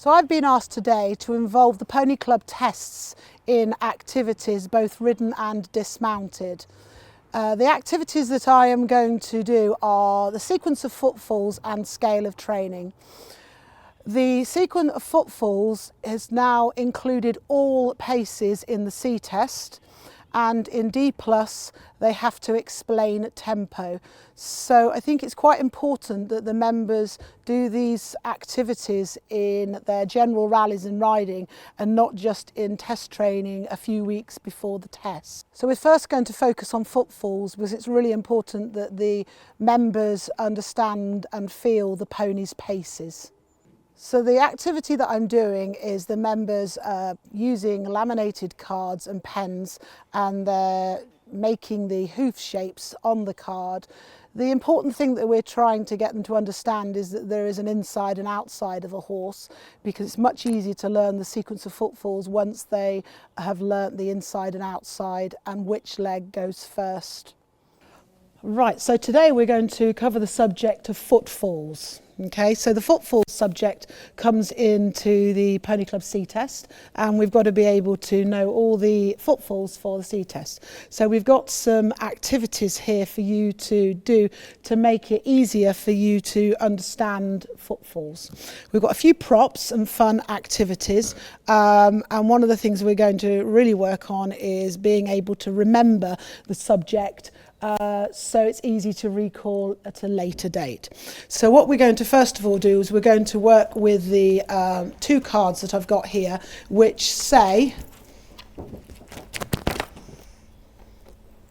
So I've been asked today to involve the Pony Club tests in activities, both ridden and dismounted. The activities that I am going to do are the sequence of footfalls and scale of training. The sequence of footfalls has now included all paces in the C test, and in D+ they have to explain tempo. So I think it's quite important that the members do these activities in their general rallies and riding and not just in test training a few weeks before the test. So we're first going to focus on footfalls because it's really important that the members understand and feel the pony's paces. So the activity that I'm doing is the members using laminated cards and pens, and they're making the hoof shapes on the card. The important thing that we're trying to get them to understand is that there is an inside and outside of a horse, because it's much easier to learn the sequence of footfalls once they have learnt the inside and outside and which leg goes first. Right, so today we're going to cover the subject of footfalls. Okay, so the footfalls subject comes into the Pony Club C test, and we've got to be able to know all the footfalls for the C test. So we've got some activities here for you to do to make it easier for you to understand footfalls. We've got a few props and fun activities, and one of the things we're going to really work on is being able to remember the subject so it's easy to recall at a later date. So what we're going to first of all do is we're going to work with the two cards that I've got here, which say,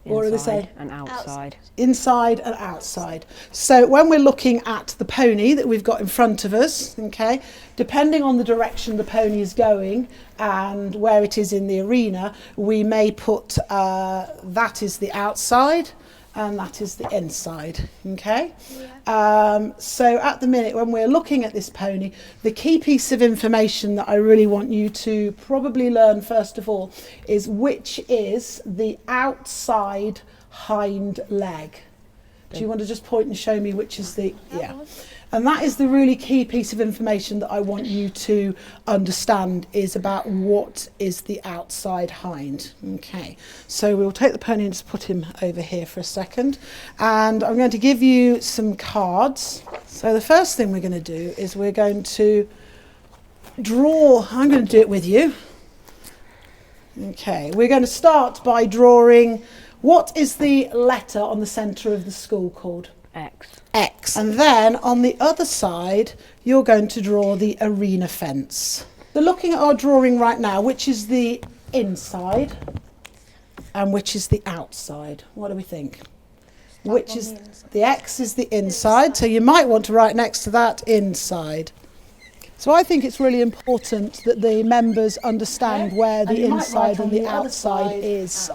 what do they say? And outside. Inside and outside. So when we're looking at the pony that we've got in front of us, okay, depending on the direction the pony is going and where it is in the arena, we may put that is the outside and that is the inside, okay? Yeah. So at the minute when we're looking at this pony, the key piece of information that I really want you to probably learn first of all is which is the outside hind leg. Do you want to just point and show me which is the, yeah. And that is the really key piece of information that I want you to understand, is about what is the outside hind. Okay, so we'll take the pony and just put him over here for a second. And I'm going to give you some cards. So the first thing we're going to do is we're going to draw, I'm going to do it with you. Okay, we're going to start by drawing, what is the letter on the centre of the school called? X. X. And then on the other side, you're going to draw the arena fence. So looking at our drawing right now, which is the inside and which is the outside? What do we think? Which is the X is the inside, so you might want to write next to that inside. So I think it's really important that the members understand where the inside and the outside is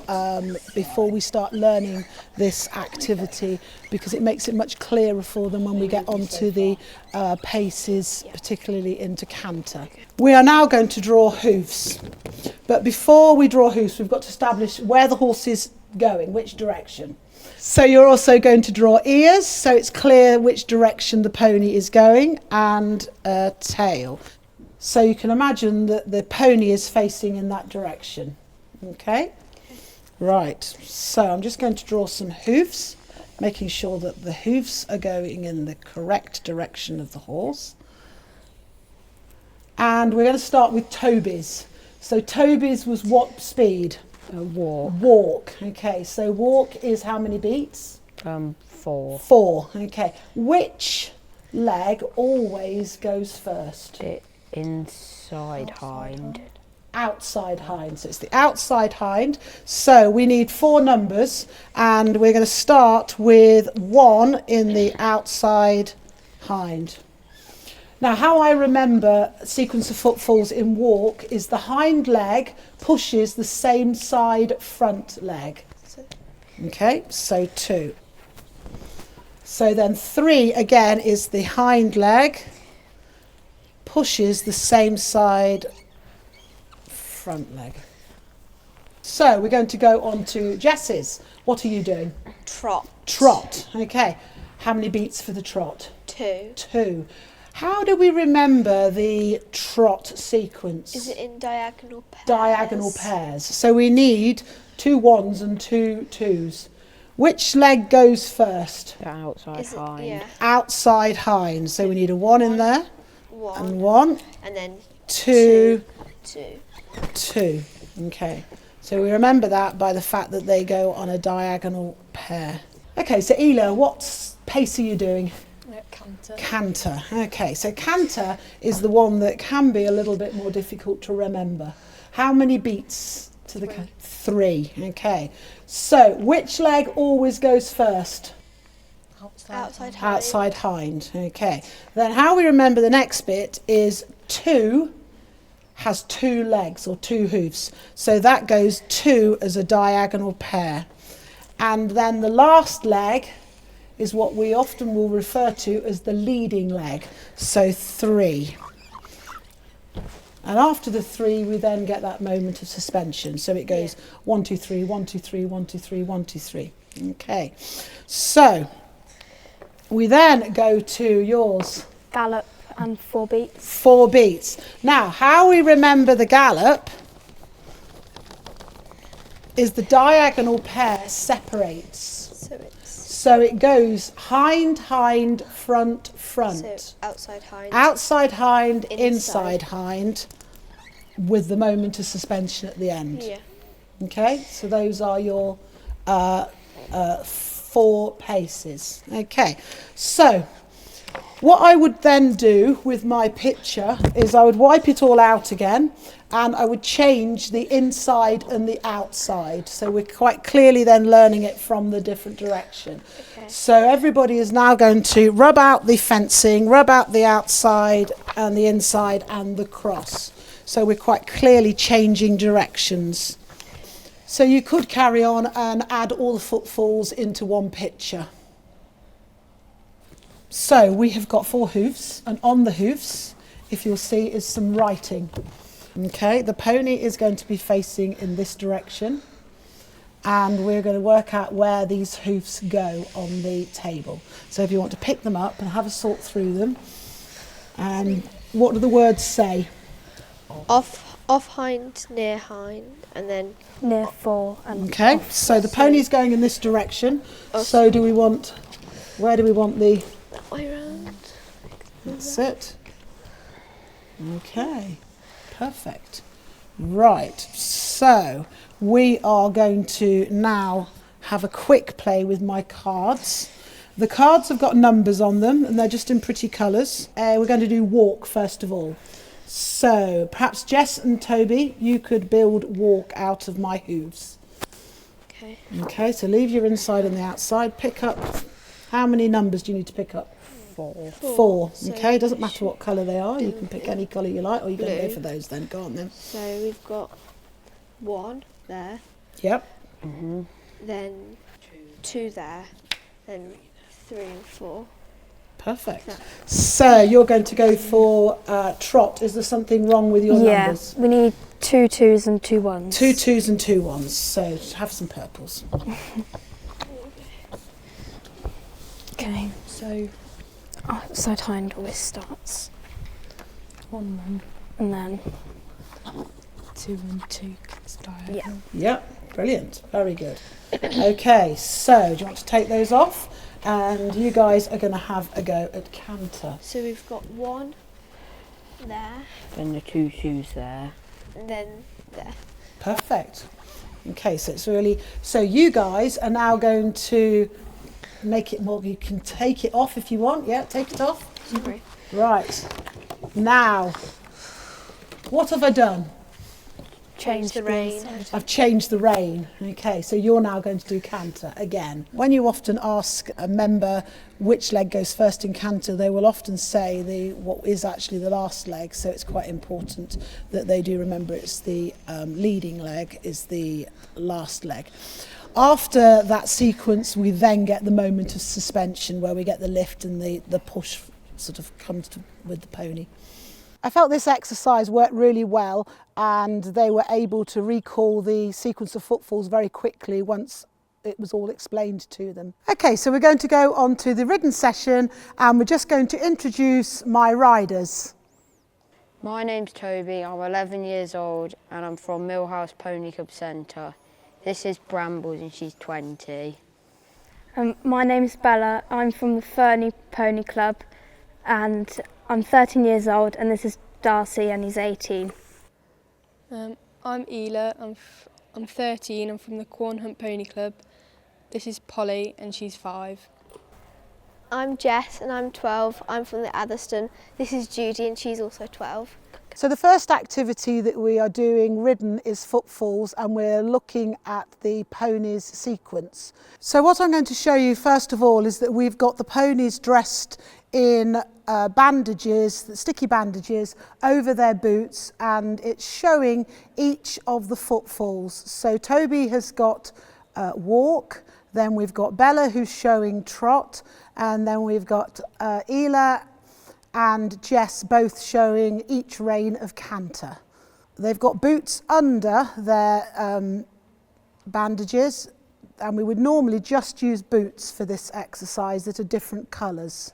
before we start learning this activity, because it makes it much clearer for them when we get onto the paces, particularly into canter. We are now going to draw hoofs, but before we draw hoofs we've got to establish where the horse is going, which direction. So you're also going to draw ears, so it's clear which direction the pony is going, and a tail. So you can imagine that the pony is facing in that direction. Okay? Right, so I'm just going to draw some hoofs, making sure that the hoofs are going in the correct direction of the horse. And we're going to start with Toby's. So Toby's was what speed? Walk. Walk. Okay, so walk is how many beats? 4. 4. Okay. Which leg always goes first? The inside hind. Outside hind. So it's the outside hind. So we need 4 numbers, and we're going to start with 1 in the outside hind. Now, how I remember sequence of footfalls in walk is the hind leg pushes the same side front leg. Okay, so 2. So then 3 again is the hind leg pushes the same side front leg. So we're going to go on to Jess's. What are you doing? Trot. Trot. Okay. How many beats for the trot? 2. 2. How do we remember the trot sequence? Is it in diagonal pairs? Diagonal pairs. So we need 2 1s and 2 2s. Which leg goes first? The outside Is it, hind. yeah, Outside hind. So we need a 1 in there, one, and 1, and then 2, 2. 2. Okay. So we remember that by the fact that they go on a diagonal pair. Okay, so Ela, what pace are you doing? Canter. Canter. Okay, so canter is the one that can be a little bit more difficult to remember. How many beats to the 3? Okay. So which leg always goes first? Outside hind. Outside hind. Okay. Then how we remember the next bit is 2 has 2 legs or 2 hoofs. So that goes 2 as a diagonal pair. And then the last leg is what we often will refer to as the leading leg. So 3. And after the 3, we then get that moment of suspension. So it goes 1, 2, 3, 1, 2, 3, 1, 2, 3, 1, 2, 3. Okay. So we then go to yours. Gallop and 4 beats. 4 beats. Now, how we remember the gallop is the diagonal pair separates. So it goes hind, hind, front, front. So outside hind. Outside hind, inside hind, with the moment of suspension at the end. Yeah. Okay, so those are your 4 paces. Okay, so what I would then do with my picture is I would wipe it all out again, and I would change the inside and the outside. So we're quite clearly then learning it from the different direction. Okay. So everybody is now going to rub out the fencing, rub out the outside and the inside and the cross. So we're quite clearly changing directions. So you could carry on and add all the footfalls into one picture. So we have got 4 hoofs, and on the hoofs, if you'll see, is some writing. Okay, the pony is going to be facing in this direction, and we're going to work out where these hoofs go on the table. So if you want to pick them up and have a sort through them, and what do the words say? Off hind, near hind, and then Near 4 and Okay, off. so the pony's going in this direction. So do we want, where do we want the, that way round. that's it. Okay, perfect. Right, so we are going to now have a quick play with my cards. The cards have got numbers on them, and they're just in pretty colours. We're going to do walk first of all. So perhaps Jess and Toby, you could build walk out of my hooves. Okay. Okay, so leave your inside and the outside. Pick up, how many numbers do you need to pick up? 4. 4. So Okay, doesn't matter what colour they are. You can pick any colour you like, or you're going to go Blue. for those then. Go on then. So we've got 1 there, Yep. then 2 there, then 3 and 4. Perfect. So you're going to go for trot. Is there something wrong with your Yeah, numbers? we need 2 2s and 2 1s. 2 2s and 2 1s. So have some purples. Okay, so outside hind always starts 1 1, and then 2 and 2 diagonal. Yeah. Yep. Brilliant. Very good. Okay. So do you want to take those off? And you guys are going to have a go at canter. So we've got 1 there, Then the 2 shoes there. and then there. Perfect. Okay, so it's really, so you guys are now going to make it more, you can take it off if you want. Yeah, take it off. Sorry. Right. Now, what have I done? Change the rein. I've changed the rein. Okay, so you're now going to do canter again. When you often ask a member which leg goes first in canter, they will often say what is actually the last leg. So it's quite important that they do remember it's the leading leg is the last leg. After that sequence, we then get the moment of suspension where we get the lift and the push sort of comes with the pony. I felt this exercise worked really well, and they were able to recall the sequence of footfalls very quickly once it was all explained to them. Okay, so we're going to go on to the ridden session and we're just going to introduce my riders. My name's Toby, I'm 11 years old and I'm from Millhouse Pony Club Centre. This is Brambles and she's 20. My name's Bella, I'm from the Fernie Pony Club and I'm 13 years old, and this is Darcy and he's 18. I'm Ela, I'm 13, I'm from the Quornhunt Pony Club. This is Polly and she's 5. I'm Jess and I'm 12. I'm from the Atherstone. This is Judy and she's also 12. So the first activity that we are doing ridden is Footfalls, and we're looking at the ponies sequence. So what I'm going to show you first of all is that we've got the ponies dressed in bandages, sticky bandages, over their boots, and it's showing each of the footfalls. So Toby has got walk, then we've got Bella who's showing trot, and then we've got Ela and Jess both showing each rein of canter. They've got boots under their bandages, and we would normally just use boots for this exercise that are different colours.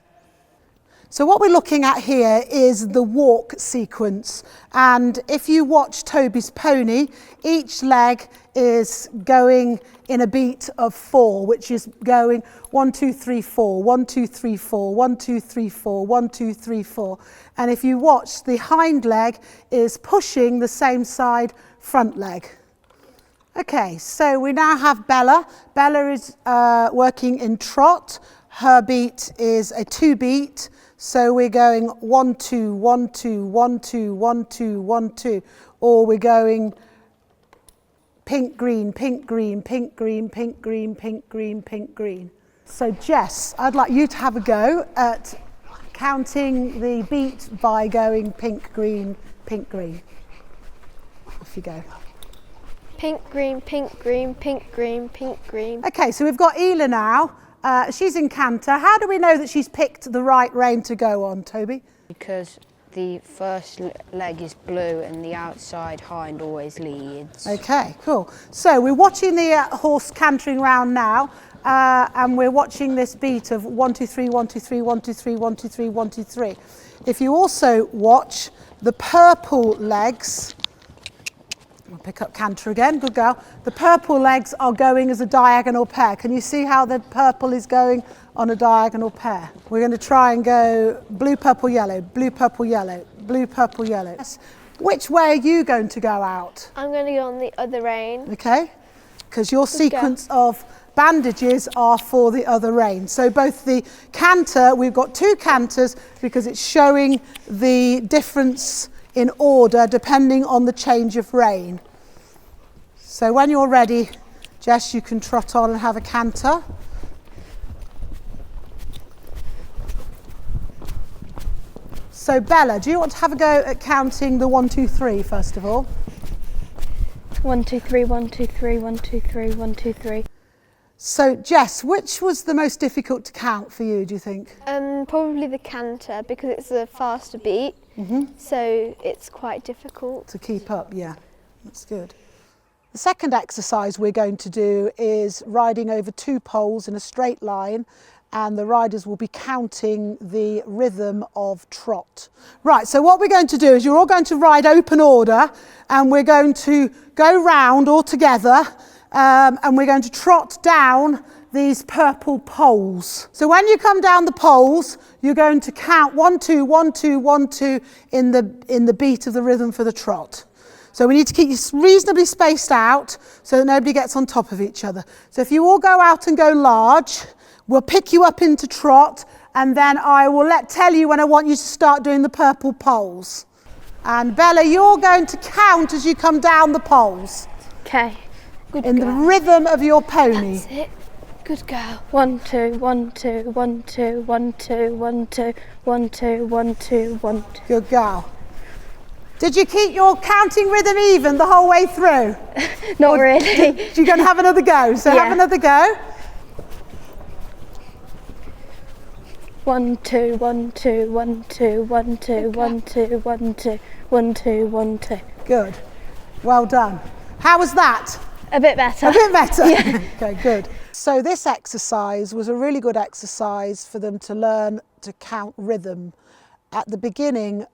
So what we're looking at here is the walk sequence, and if you watch Toby's pony, each leg is going in a beat of 4, which is going 1, 2, 3, 4, 1, 2, 3, 4, 1, 2, 3, 4, 1, 2, 3, 4. And if you watch, the hind leg is pushing the same side front leg. Okay, so we now have Bella. Bella is working in trot. Her beat is a 2 beat. So we're going 1, 2, 1, 2, 1, 2, 1, 2, 1, 2, or we're going pink, green, pink, green, pink, green, pink, green, pink, green, pink, green. So Jess, I'd like you to have a go at counting the beat by going pink, green, pink, green. Off you go. Pink, green, pink, green, pink, green, pink, green. Okay, so we've got Ela now. She's in canter. How do we know that she's picked the right rein to go on, Toby? Because the first leg is blue and the outside hind always leads. Okay, cool. So we're watching the horse cantering round now, and we're watching this beat of 1, 2, 3, 1, 2, 3, 1, 2, 3, 1, 2, 3, 1, 2, 3. If you also watch the purple legs, I'll pick up canter again, good girl. The purple legs are going as a diagonal pair. Can you see how the purple is going on a diagonal pair? We're going to try and go blue, purple, yellow, blue, purple, yellow, blue, purple, yellow. Which way are you going to go out? I'm going to go on the other rein. Okay, because your sequence of bandages are for the other rein. So both the canter, we've got 2 canters because it's showing the difference in order depending on the change of rein. So when you're ready, Jess, you can trot on and have a canter. So Bella, do you want to have a go at counting the 1, 2, 3 first of all? 1, 2, 3, 1, 2, 3, 1, 2, 3, 1, 2, 3. So Jess, which was the most difficult to count for you, do you think? Probably the canter, because it's a faster beat, so it's quite difficult. To keep up, yeah, that's good. The second exercise we're going to do is riding over 2 poles in a straight line, and the riders will be counting the rhythm of trot. Right, so what we're going to do is you're all going to ride open order, and we're going to go round all together, and we're going to trot down these purple poles. So when you come down the poles, you're going to count 1, 2, 1, 2, 1, 2 in the beat of the rhythm for the trot. So we need to keep you reasonably spaced out so that nobody gets on top of each other. So if you all go out and go large, we'll pick you up into trot, and then I will tell you when I want you to start doing the purple poles. And Bella, you're going to count as you come down the poles. Okay. Good in girl. The rhythm of your pony. That's it. Good girl. 1, 2, 1, 2, 1, 2, 1, 2, 1, 2, 1, 2, 1, 2, 1, 2. Good girl. Did you keep your counting rhythm even the whole way through? Not really. You're going to have another go, so Yeah. have another go. 1, 2, 1, 2, 1, 2, 1, 2, 1, 2, 1, 2, 1, 2, 1, 2. Good. Well done. How was that? A bit better. A bit better? Yeah. Okay, good. So this exercise was a really good exercise for them to learn to count rhythm. At the beginning,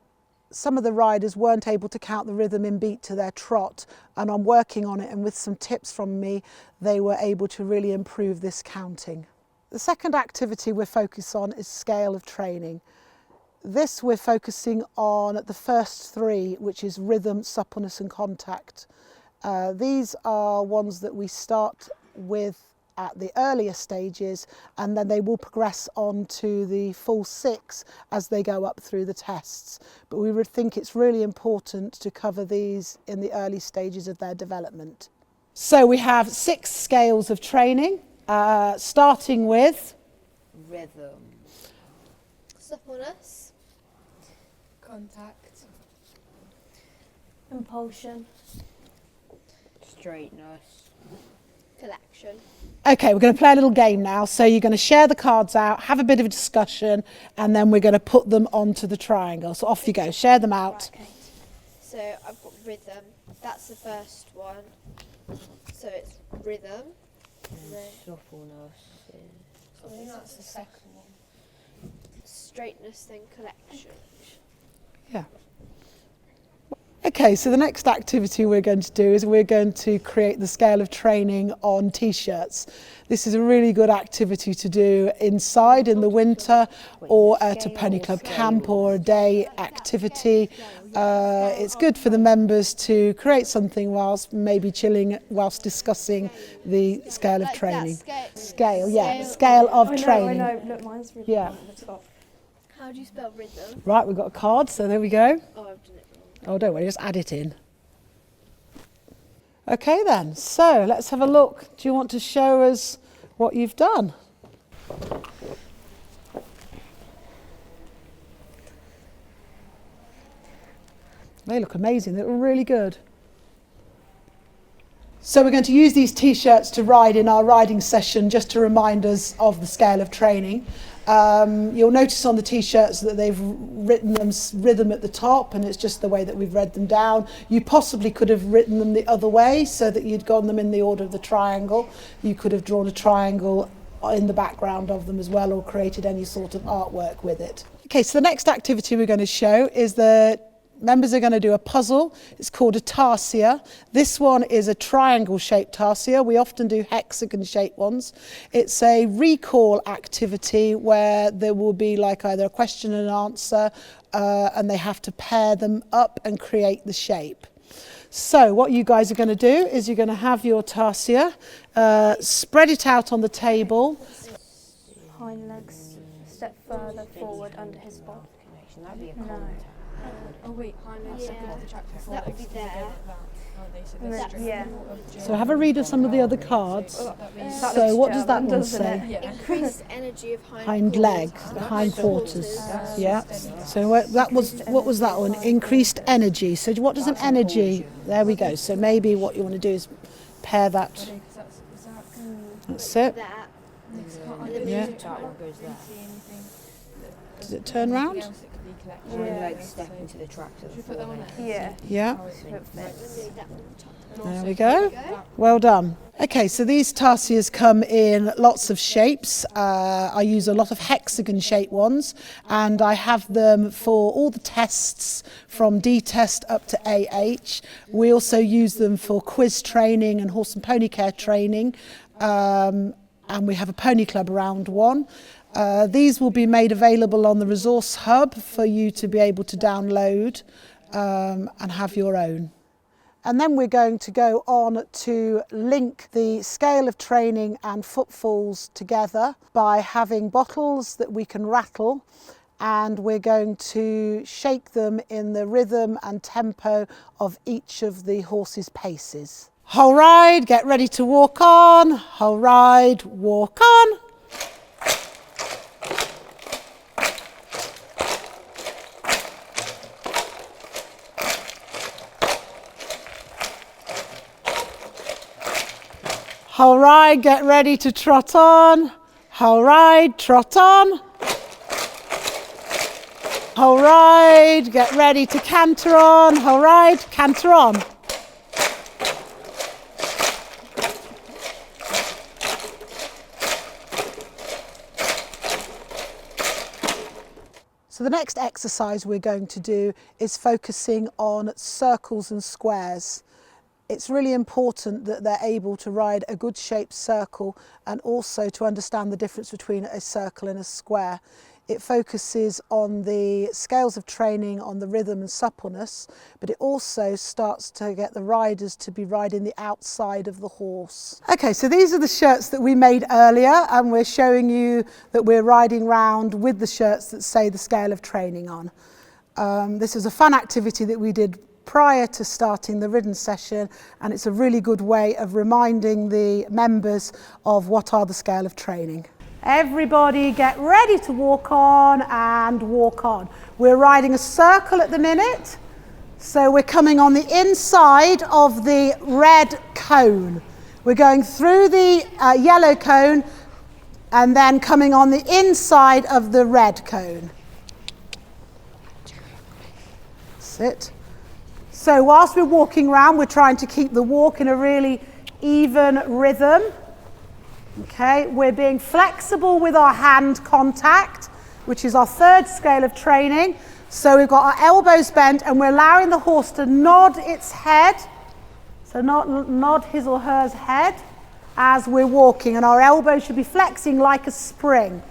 some of the riders weren't able to count the rhythm in beat to their trot, and I'm working on it, and with some tips from me, they were able to really improve this counting. The second activity we're focused on is scale of training. This we're focusing on the first three, which is rhythm, suppleness and contact. These are ones that we start with at the earlier stages, and then they will progress on to the full 6 as they go up through the tests. But we would think it's really important to cover these in the early stages of their development. So we have 6 scales of training, starting with Rhythm. Suppleness. Contact. Impulsion. Straightness. Collection. Okay, we're going to play a little game now. So you're going to share the cards out, have a bit of a discussion, and then we're going to put them onto the triangle. So off you go, share them out. Right, okay. So I've got rhythm. That's the first one. So it's rhythm. And then Suppleness. I think that's the second one. straightness, then collection. Yeah. Okay, so the next activity we're going to do is we're going to create the scale of training on t-shirts. This is a really good activity to do inside in the winter or at a pony club camp or a day activity. It's good for the members to create something whilst maybe chilling, whilst discussing the scale of training. Scale, yeah, scale of training. I know, look, mine's really Yeah. at the top. How do you spell rhythm? Right, we've got a card, so there we go. Oh, I've done it wrong. Oh, don't worry, just add it in. Okay then, so let's have a look. Do you want to show us what you've done? They look amazing, they look really good. So we're going to use these t-shirts to ride in our riding session just to remind us of the scale of training. You'll notice on the t-shirts that they've written them rhythm at the top, and it's just the way that we've read them down. You possibly could have written them the other way so that you'd gone them in the order of the triangle. You could have drawn a triangle in the background of them as well, or created any sort of artwork with it. Okay, so the next activity we're going to show is the members are going to do a puzzle. It's called a tarsia. This one is a triangle-shaped tarsia. We often do hexagon-shaped ones. It's a recall activity where there will be like either a question and answer, and they have to pair them up and create the shape. So what you guys are going to do is you're going to have your tarsia, spread it out on the table. Hind legs step further forward under his body. That'd be a No. contact. Oh wait, hind legs Yeah. up into the track before That would legs be together there. like that. Aren't they? So And they're then- straight yeah. forward. So have a read of some of the other cards. That means So what does that German, one doesn't say? it? yeah. Increased energy of Hind legs, the hind quarters. Yeah. So what was that one? Increased energy. So what does an energy? There we go. So maybe what you want to do is pair that. Because is that That's it. That. Yeah. Triangle goes there. Does it turn round? else that could be collected? Hind Yeah. legs step into the tracks of the Should we put that on foreleg. there? Yeah. Yeah. That one on top. There we go. Well done. Okay, so these tarsias come in lots of shapes. I use a lot of hexagon-shaped ones, and I have them for all the tests from D test up to AH. We also use them for quiz training and horse and pony care training, and we have a pony club around one. These will be made available on the resource hub for you to be able to download and have your own. And then we're going to go on to link the scale of training and footfalls together by having bottles that we can rattle, and we're going to shake them in the rhythm and tempo of each of the horse's paces. Whole ride, get ready to walk on. Whole ride, walk on. Whole ride, get ready to trot on. Whole ride, trot on. Whole ride, get ready to canter on. Whole ride, canter on. So the next exercise we're going to do is focusing on circles and squares. It's really important that they're able to ride a good shaped circle and also to understand the difference between a circle and a square. It focuses on the scales of training, on the rhythm and suppleness, but it also starts to get the riders to be riding the outside of the horse. Okay, so these are the shirts that we made earlier, and we're showing you that we're riding round with the shirts that say the scale of training on. This is a fun activity that we did prior to starting the Ridden session, and it's a really good way of reminding the members of what are the scale of training. Everybody get ready to walk on and walk on. We're riding a circle at the minute, so we're coming on the inside of the red cone. We're going through the yellow cone and then coming on the inside of the red cone. That's it. So whilst we're walking around, we're trying to keep the walk in a really even rhythm. Okay, we're being flexible with our hand contact, which is our third scale of training. So we've got our elbows bent and we're allowing the horse to nod its head. So nod his or her head as we're walking, and our elbows should be flexing like a spring.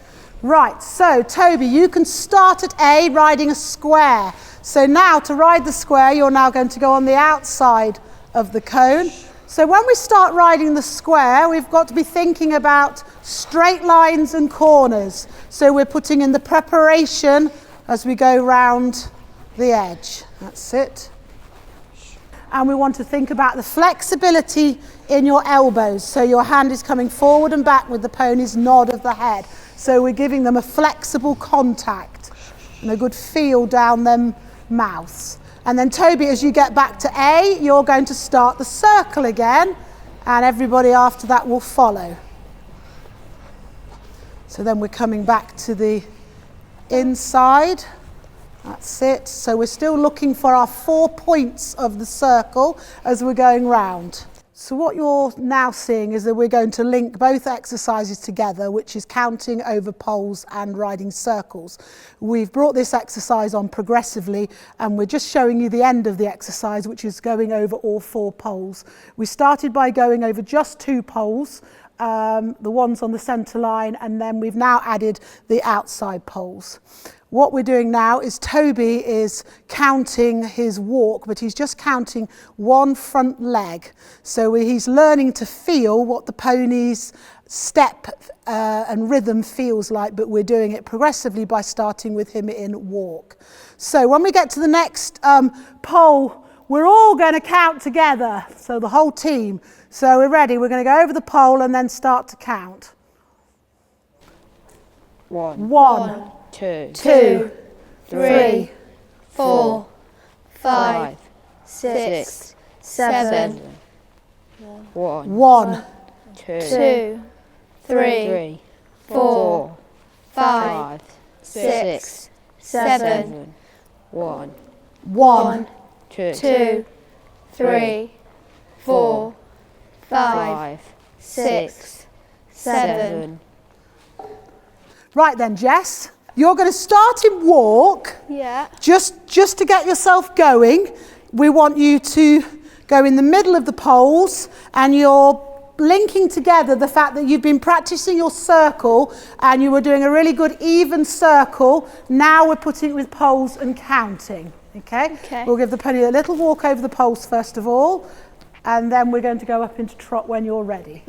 Right, so Toby, you can start at A, riding a square. So now to ride the square, you're now going to go on the outside of the cone. So when we start riding the square, we've got to be thinking about straight lines and corners. So we're putting in the preparation as we go round the edge. That's it. And we want to think about the flexibility in your elbows. So your hand is coming forward and back with the pony's nod of the head. So we're giving them a flexible contact and a good feel down them mouths. And then Toby, as you get back to A, you're going to start the circle again, and everybody after that will follow. So then we're coming back to the inside. That's it. So we're still looking for our 4 points of the circle as we're going round. So what you're now seeing is that we're going to link both exercises together, which is counting over poles and riding circles. We've brought this exercise on progressively, and we're just showing you the end of the exercise, which is going over all 4 poles. We started by going over just 2 poles, the ones on the centre line, and then we've now added the outside poles. What we're doing now is Toby is counting his walk, but he's just counting one front leg. So he's learning to feel what the pony's step and rhythm feels like, but we're doing it progressively by starting with him in walk. So when we get to the next pole, we're all going to count together, so the whole team. So we're ready, we're going to go over the pole and then start to count. 1, 2, 3, 4, 5, 6, 7, 1, 2, 3, 4, 5, 6, 7, 1, 2, 3, 4, 5, 6, 7. Right then, Jess. You're going to start in walk. Yeah. Just to get yourself going. We want you to go in the middle of the poles, and you're linking together the fact that you've been practicing your circle and you were doing a really good even circle. Now we're putting it with poles and counting. Okay? We'll give the pony a little walk over the poles first of all, and then we're going to go up into trot when you're ready.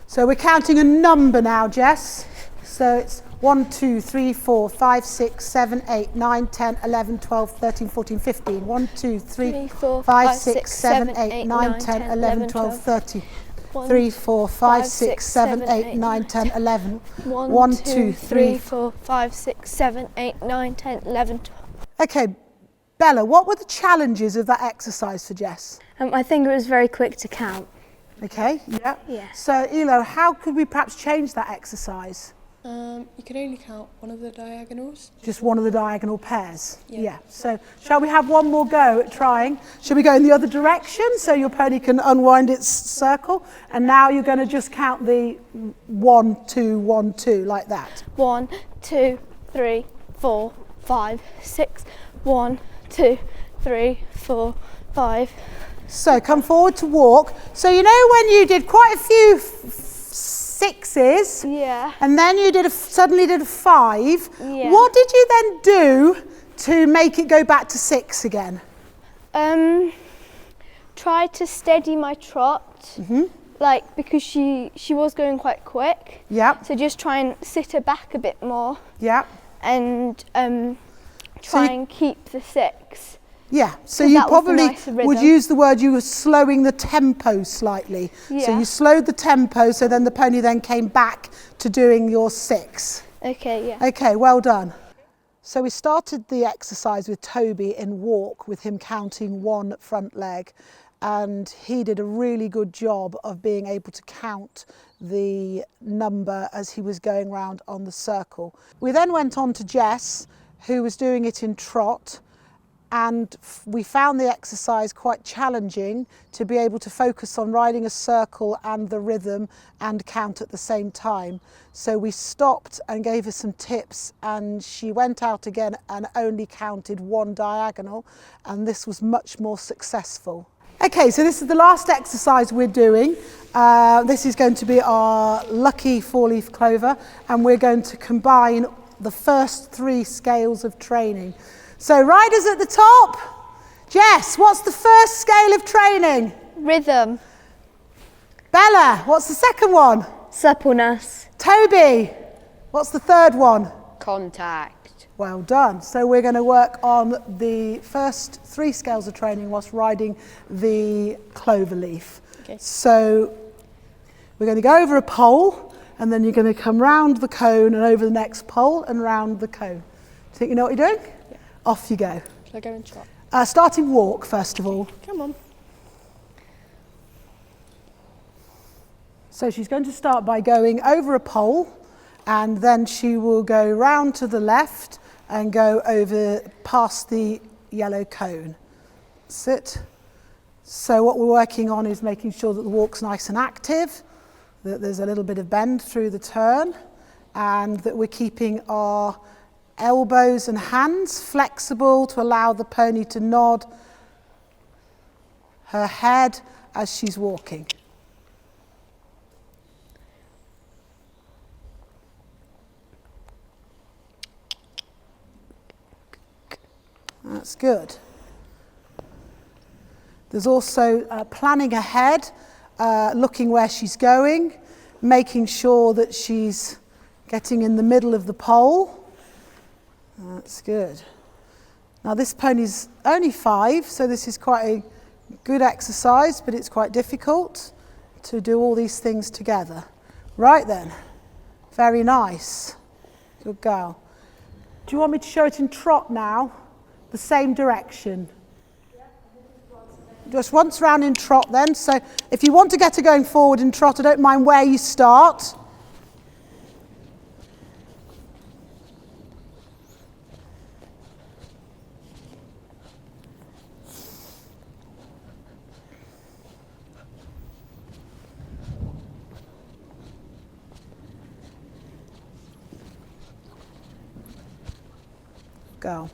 So we're counting a number now, Jess. So it's 1, 2, 3, 4, 5, 6, 7, 8, 9, 10, 11, 12, 13, 14, 15. 1, 2, 3, 5, 6, 7, 8, 9, 10, 11, 12, 13. 3, 4, 5, 6, 7, 8, 9, 10, 11. 1, 2, 3, 4, 5, 6, 7, 8, 9, 10, 11, 12. Okay, Bella, what were the challenges of that exercise for Jess? I think it was very quick to count. Okay, yeah. Yeah. So, Elo, how could we perhaps change that exercise? You can only count one of the diagonals. Just one of the diagonal pairs? Yeah. So shall we have one more go at trying? Shall we go in the other direction so your pony can unwind its circle? And now you're going to just count the 1, 2, 1, 2 like that. 1, 2, 3, 4, 5, 6. 1, 2, 3, 4, 5. So come forward to walk. So you know when you did quite a few sixes, Yeah. and then you suddenly did a 5. Yeah. What did you then do to make it go back to 6 again? Try to steady my trot. Like, because she was going quite quick. Yep. So just try and sit her back a bit more. Yep. And try and keep the 6. Yeah, so you probably nicer would rhythm. use the word you were slowing the tempo slightly. So Yeah. you slowed the tempo, so then the pony then came back to doing your 6. Okay, yeah. Okay, well done. So we started the exercise with Toby in walk, with him counting 1 front leg, and he did a really good job of being able to count the number as he was going round on the circle. We then went on to Jess, who was doing it in trot, and we found the exercise quite challenging to be able to focus on riding a circle and the rhythm and count at the same time. So we stopped and gave her some tips, and she went out again and only counted 1 diagonal, and this was much more successful. Okay, so this is the last exercise we're doing. This is going to be our lucky 4-leaf clover, and we're going to combine the first 3 scales of training. So riders at the top. Jess, what's the first scale of training? Rhythm. Bella, what's the second one? Suppleness. Toby, what's the third one? Contact. Well done. So we're going to work on the first 3 scales of training whilst riding the clover leaf. Okay. So we're going to go over a pole, and then you're going to come round the cone and over the next pole and round the cone. Do you think you know what you're doing? Yeah. Off you go. Shall I go and trot? Starting walk first of all. Come on. So she's going to start by going over a pole, and then she will go round to the left and go over past the yellow cone. That's it. So what we're working on is making sure that the walk's nice and active, that there's a little bit of bend through the turn, and that we're keeping our elbows and hands flexible to allow the pony to nod her head as she's walking. That's good. There's also planning ahead, looking where she's going, making sure that she's getting in the middle of the pole. That's good. Now this pony's only 5, so this is quite a good exercise, but it's quite difficult to do all these things together. Right then, very nice. Good girl. Do you want me to show it in trot now? The same direction. Just once round in trot then. So if you want to get her going forward in trot, I don't mind where you start. Go.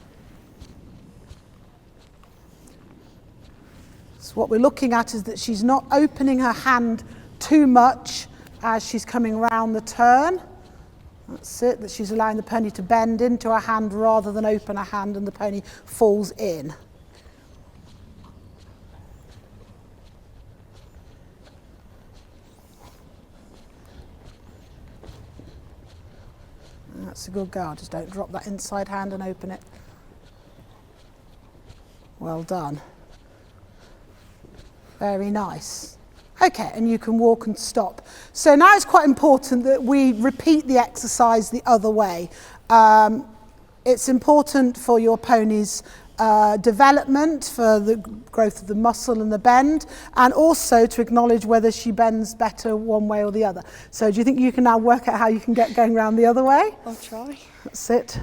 So what we're looking at is that she's not opening her hand too much as she's coming round the turn. That's it, that she's allowing the pony to bend into her hand rather than open her hand and the pony falls in. That's a good girl, just don't drop that inside hand and open it. Well done. Very nice. Okay, and you can walk and stop. So now it's quite important that we repeat the exercise the other way. It's important for your pony's development, for the growth of the muscle and the bend, and also to acknowledge whether she bends better one way or the other. So do you think you can now work out how you can get going around the other way? I'll try. That's it.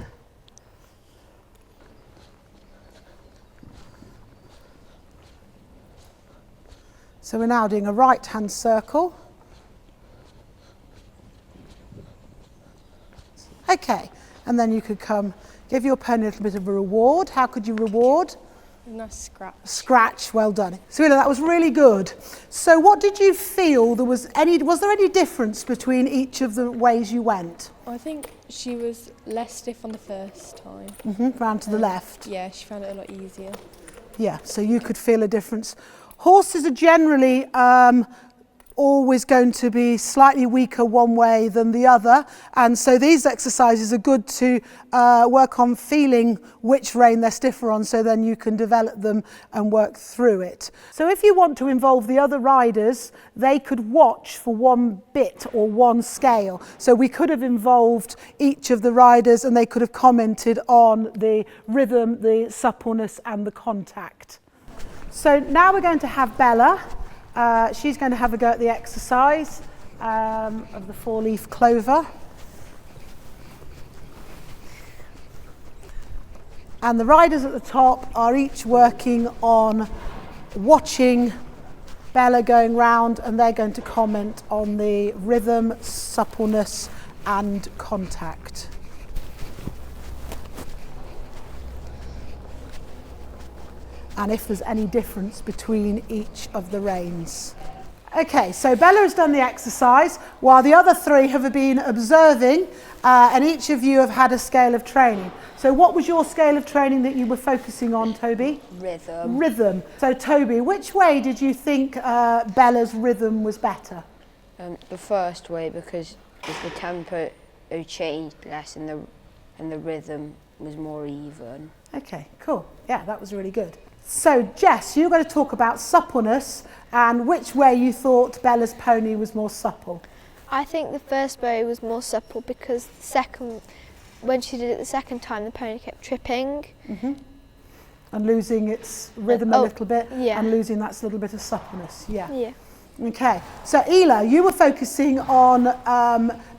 So we're now doing a right-hand circle. Okay, and then you could come give your pony a little bit of a reward. How could you reward? A nice scratch. Scratch, well done. Serena, that was really good. So what did you feel, was there any difference between each of the ways you went? I think she was less stiff on the first time. Round to the left. Yeah, she found it a lot easier. Yeah, so you could feel a difference. Horses are generally always going to be slightly weaker one way than the other, and so these exercises are good to work on feeling which rein they're stiffer on, so then you can develop them and work through it. So if you want to involve the other riders, they could watch for one bit or one scale. So we could have involved each of the riders and they could have commented on the rhythm, the suppleness and the contact. So now we're going to have Bella. She's going to have a go at the exercise of the 4-leaf clover. And the riders at the top are each working on watching Bella going round, and they're going to comment on the rhythm, suppleness and contact. And if there's any difference between each of the reins. Okay, so Bella has done the exercise while the other 3 have been observing, and each of you have had a scale of training. So what was your scale of training that you were focusing on, Toby? Rhythm. Rhythm. So Toby, which way did you think Bella's rhythm was better? The first way, because the tempo changed less and the rhythm was more even. Okay, cool. Yeah, that was really good. So Jess, you're going to talk about suppleness and which way you thought Bella's pony was more supple. I think the first way was more supple because when she did it the second time, the pony kept tripping. And losing its rhythm a little bit, yeah. and losing that little bit of suppleness. Yeah. Yeah. Okay, so Ela, you were focusing on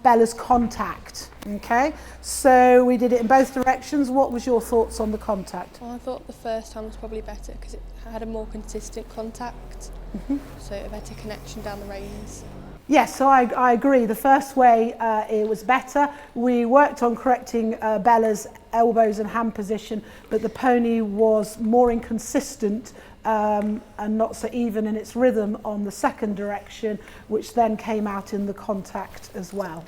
Bella's contact. Okay, so we did it in both directions. What was your thoughts on the contact? Well, I thought the first time was probably better because it had a more consistent contact, so a better connection down the reins. Yes, so I agree. The first way it was better. We worked on correcting Bella's elbows and hand position, but the pony was more inconsistent and not so even in its rhythm on the second direction, which then came out in the contact as well.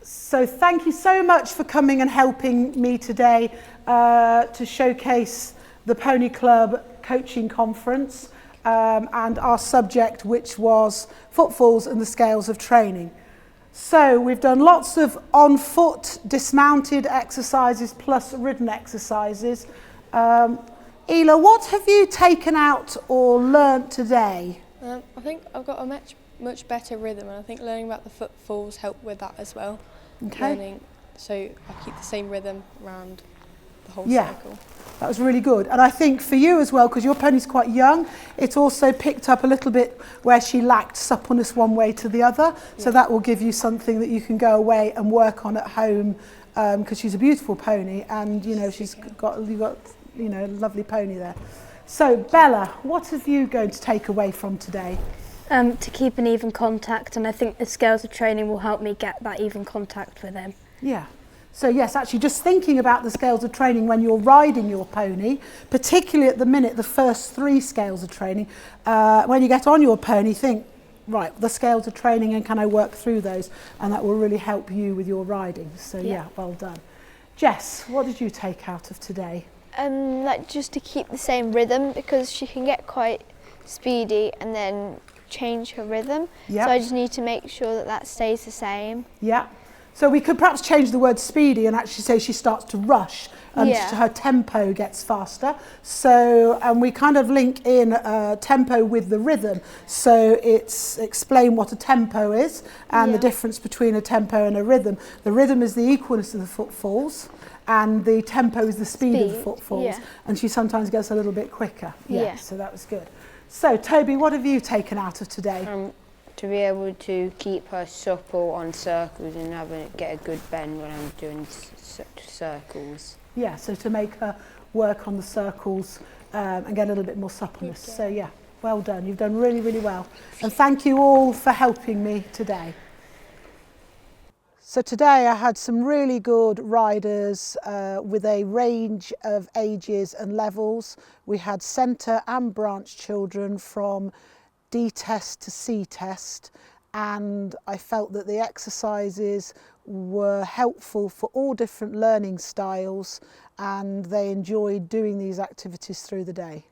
So thank you so much for coming and helping me today to showcase the Pony Club Coaching Conference and our subject, which was footfalls and the scales of training. So we've done lots of on-foot dismounted exercises plus ridden exercises. Ela, what have you taken out or learnt today? I think I've got a much better rhythm, and I think learning about the footfalls helped with that as well. Okay. So I keep the same rhythm around the whole Yeah. cycle. That was really good. And I think for you as well, because your pony's quite young, it also picked up a little bit where she lacked suppleness one way to the other. So that will give you something that you can go away and work on at home, because she's a beautiful pony and, you know, you've got a lovely pony there. So Bella, what have you going to take away from today? To keep an even contact, and I think the scales of training will help me get that even contact with him. Yeah. So yes, actually just thinking about the scales of training when you're riding your pony, particularly at the minute, the first 3 scales of training, when you get on your pony, think, right, the scales of training and can I work through those? And that will really help you with your riding. So yeah, well done. Jess, what did you take out of today? Like just to keep the same rhythm, because she can get quite speedy and then change her rhythm. Yeah. So I just need to make sure that stays the same. Yeah. So we could perhaps change the word speedy and actually say she starts to rush and her tempo gets faster. So, and we kind of link in tempo with the rhythm. So it's explain what a tempo is and the difference between a tempo and a rhythm. The rhythm is the equalness of the footfalls and the tempo is the speed of the footfalls. Yeah. And she sometimes gets a little bit quicker. Yeah. So that was good. So Toby, what have you taken out of today? To be able to keep her supple on circles and get a good bend when I'm doing circles. Yeah, so to make her work on the circles and get a little bit more suppleness. So yeah, well done. You've done really, really well. And thank you all for helping me today. So today I had some really good riders with a range of ages and levels. We had centre and branch children from D test to C test, and I felt that the exercises were helpful for all different learning styles, and they enjoyed doing these activities through the day.